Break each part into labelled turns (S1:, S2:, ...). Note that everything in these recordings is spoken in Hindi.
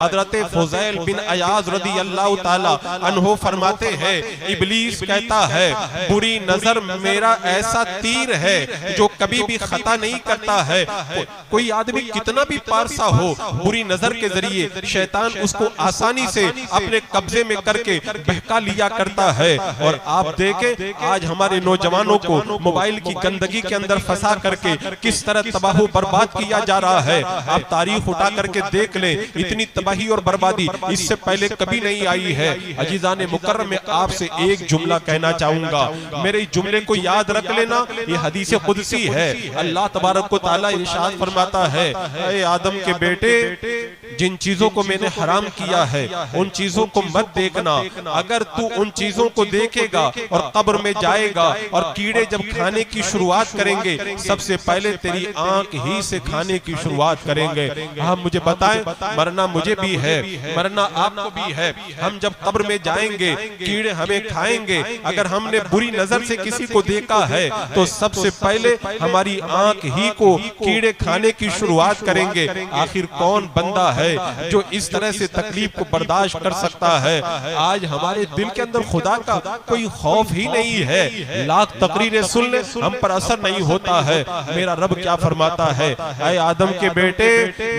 S1: हजरत फुज़ैल बिन अयाज रदी अल्लाह ताला अन्हो फरमाते हैं, इब्लीस कहता है बुरी नजर मेरा ऐसा तीर है जो कभी भी खता नहीं करता है। कोई आदमी कितना भी पारसा हो, बुरी नजर के जरिए शैतान उसको आसानी से अपने कब्जे में करके बहका लिया करता है। और आप देखें आज हमारे नौजवानों को मोबाइल की गंदगी के अंदर फंसा करके किस तरह तबाह बर्बाद किया जा रहा है। आप तारीख उठा करके देख लें, इतनी तबाही और बर्बादी इससे पहले कभी नहीं आई है। अजीजान मुकर्रम में आपसे एक जुमला कहना चाहूंगा, मेरे जुमले को याद रख लेना, ये हदीस कुदसी है। अल्लाह तबारक व तआला इरशाद फरमाता है, ऐ आदम के बेटे जिन चीजों को मैंने हराम किया है उन चीजों को मत देखना। अगर तू उन चीजों को देखेगा और कब्र में जाएगा और कीड़े जब खाने की शुरुआत करेंगे सबसे पहले तेरी आंख ही से खाने की शुरुआत करेंगे। आप मुझे बताएं, मरना मुझे भी है, मरना आपको भी है। हम जब कब्र में जाएंगे कीड़े हमें खाएंगे। अगर हमने बुरी नजर से किसी को देखा है तो सबसे पहले हमारी आंख ही को कीड़े खाने की शुरुआत करेंगे। आखिर कौन बंदा है जो इस तरह से तकलीफ को बर्दाश्त कर सकता है। आज हमारे दिल के अंदर खुदा का कोई खौफ ही नहीं है। लाख तकरीरें सुन ले, हम पर असर नहीं होता है। मेरा रब क्या फरमाता है, ऐ आदम के बेटे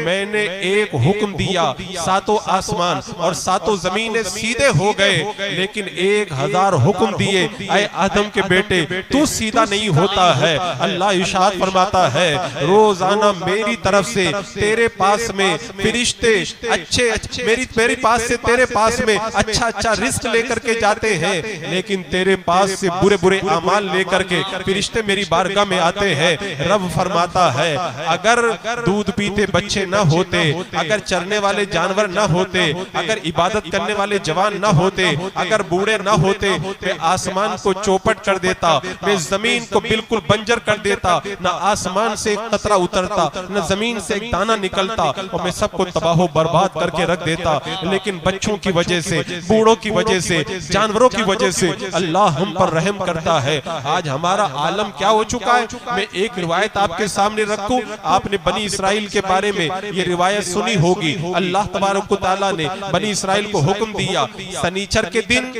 S1: मैंने एक हुक्म दिया, सातों आसमान और सातों जमीनें सीधे हो गए, लेकिन 1000 हुक्म दिए, ऐ आदम के बेटे तू सीधा नहीं होता है। अल्लाह इरशाद फरमाता है, रोजाना मेरी तरफ से तेरे पास में फरिश्ते अच्छे मेरी पास से तेरे पास में अच्छा रिस्क लेकर के जाते हैं, लेकिन तेरे पास से बुरे बुरे अमाल लेकर के फरिश्ते मेरी बारगाह में आते हैं। रब फरमाता है, अगर दूध पीते बच्चे न होते, अगर चरने वाले जानवर न होते, अगर इबादत करने वाले जवान न होते, अगर बूढ़े न होते, मैं आसमान को चौपट कर देता, मैं जमीन को बिल्कुल बंजर कर देता, न आसमान से एक कतरा उतरता, न जमीन से एक दाना निकलता, और मैं सबको तबाह बर्बाद करके रख देता। लेकिन बच्चों की वजह से, बूढ़ों की वजह से, जानवरों की वजह से अल्लाह हम पर रहम करता है। आज हमारा आलम क्या हो चुका है। मैं एक रिवायत आपके सामने रखूं, आपने बनी इसराइल के बारे में ये रिवायत सुनी होगी। अल्लाह तबारक व तआला ने बनी इसराइल को हुक्म दिया, शनीचर के दिन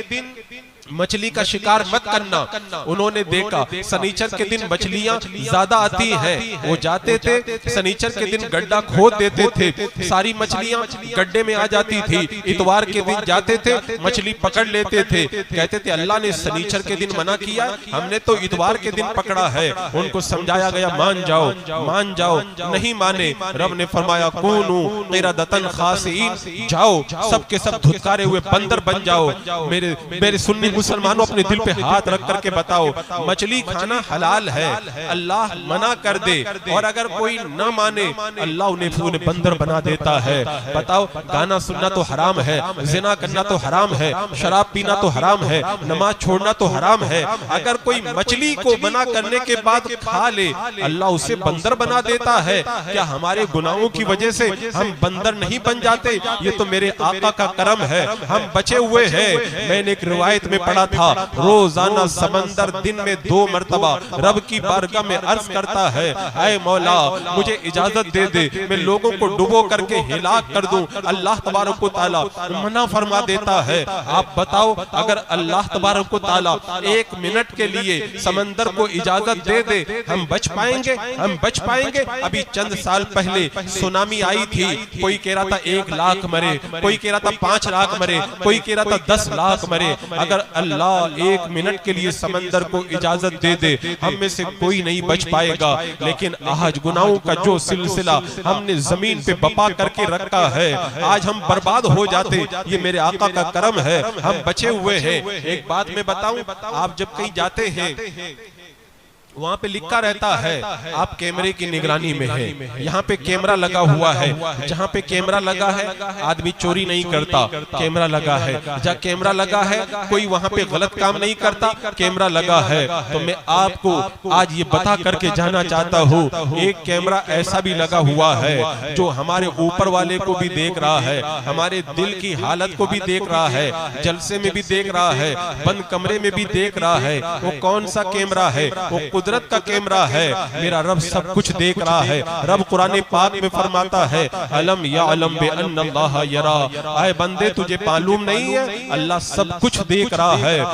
S1: मछली का शिकार मत करना। उन्होंने देखा शनीचर के दिन मछलियां ज्यादा आती हैं, वो जाते थे शनीचर के दिन गड्ढा खोद देते थे, सारी मछलियां गड्ढे में आ जाती थी। इतवार के दिन जाते थे, मछली पकड़ लेते थे। कहते थे अल्लाह ने शनीचर के दिन मना किया, हमने तो इतवार के दिन पकड़ा है। उनको समझाया गया मान जाओ, नहीं माने। रब ने फरमाया कूनू क़िरदतन खासिईन, जाओ सबके सब धुतकारे हुए बंदर बन जाओ। मेरे सुन्नी मुसलमानों अपने दिल पे हाथ रख करके बताओ, मछली खाना हलाल है, अल्लाह मना कर दे, और अगर कोई न माने अल्लाह उन्हें बंदर बना देता है। बताओ, गाना सुनना तो हराम है, जिना करना तो हराम है, शराब पीना तो हराम है, नमाज छोड़ना तो हराम है। अगर कोई मछली को मना करने के बाद खा ले, अल्लाह उसे बंदर बना देता है। क्या हमारे गुनाहों की वजह से हम बंदर नहीं बन जाते? ये तो मेरे आका का करम है, हम बचे हुए हैं। मैंने एक रिवायत में पढ़ा था, रोजाना समंदर दिन में 2 मरतबा रब की बारगाह में अर्ज करता है, ऐ मौला मुझे इजाजत दे दे, मैं लोगों को डुबो करके हिलाक कर दूं। अल्लाह तबारक व तआला मना फरमा देता है। आप बताओ, अगर अल्लाह तबारक व तआला 1 मिनट के लिए समंदर को इजाजत दे दे, हम बच पाएंगे? हम बच पाएंगे? अभी चंद साल पहले सुनामी आई थी, कोई कह रहा था 1 लाख मरे, कोई कह रहा था 5 लाख मरे, कोई कह रहा था 10 लाख मरे। अगर अल्लाह 1 मिनट के लिए समंदर को इजाजत दे दे, हम में से कोई नहीं बच पाएगा। लेकिन आज गुनाहों का जो सिलसिला हमने जमीन पे बपा करके रखा है, आज हम बर्बाद हो जाते। ये मेरे आका का करम है, हम बचे हुए हैं। एक बात मैं बताऊं, आप जब कहीं जाते हैं वहाँ पे लिखा रहता है आप कैमरे की निगरानी में है। यहाँ पे कैमरा लगा हुआ है, जहाँ पे कैमरा लगा है आदमी चोरी नहीं करता, कैमरा लगा है। जहाँ कैमरा लगा है कोई वहाँ पे गलत काम नहीं करता, कैमरा लगा है। तो मैं आपको आज ये बता करके जाना चाहता हूँ, एक कैमरा ऐसा भी लगा हुआ है जो हमारे ऊपर वाले को भी देख रहा है, हमारे दिल की हालत को भी देख रहा है, जलसे में भी देख रहा है, बंद कमरे में भी देख रहा है। वो कौन सा कैमरा है? वो कुदरत का कैमरा है, मेरा रब सब कुछ देख रहा है। रब कुरान पाक में फरमाता है अलम यअलम बिअन्नल्लाह यरा, आए बंदे तुझे मालूम नहीं है अल्लाह सब कुछ देख रहा है।